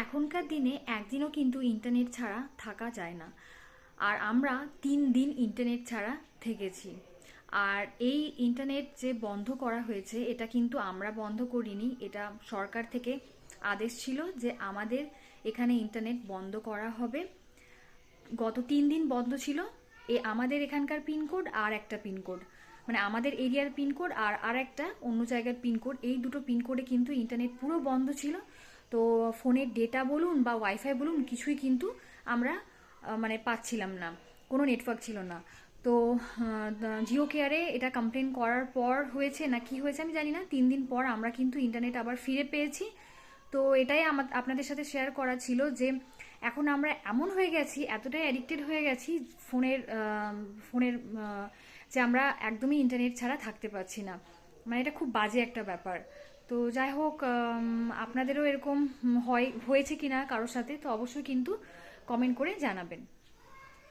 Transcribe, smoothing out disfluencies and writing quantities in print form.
এখনকার দিনে একদিনও কিন্তু ইন্টারনেট ছাড়া থাকা যায় না। আর আমরা 3 দিন ইন্টারনেট ছাড়া থেকেছি। আর এই ইন্টারনেট যে বন্ধ করা হয়েছে এটা কিন্তু আমরা বন্ধ করিনি, এটা সরকার থেকে আদেশ ছিল যে আমাদের এখানে ইন্টারনেট বন্ধ করা হবে। গত 3 দিন বন্ধ ছিল। আমাদের এখানকার পিনকোড আর একটা পিনকোড, মানে আমাদের এরিয়ার পিনকোড আর আর একটা অন্য জায়গার পিনকোড, এই দুটো পিনকোডে কিন্তু ইন্টারনেট পুরো বন্ধ ছিল। তো ফোনের ডেটা বলুন বা ওয়াইফাই বলুন কিছুই কিন্তু আমরা মানে পাচ্ছিলাম না, কোনো নেটওয়ার্ক ছিল না। তো জিও কেয়ারে এটা কমপ্লেন করার পর হয়েছে না কি হয়েছে আমি জানি না, 3 দিন পর আমরা কিন্তু ইন্টারনেট আবার ফিরে পেয়েছি। তো এটাই আপনাদের সাথে শেয়ার করা ছিল যে এখন আমরা এমন হয়ে গেছি, এতটাই অ্যাডিক্টেড হয়ে গেছি ফোনের যে আমরা একদমই ইন্টারনেট ছাড়া থাকতে পারছি না। মানে এটা খুব বাজে একটা ব্যাপার। তো যাই হোক, আপনাদেরও এরকম হয়েছে কিনা কারোর সাথে, তো অবশ্যই কিন্তু কমেন্ট করে জানাবেন।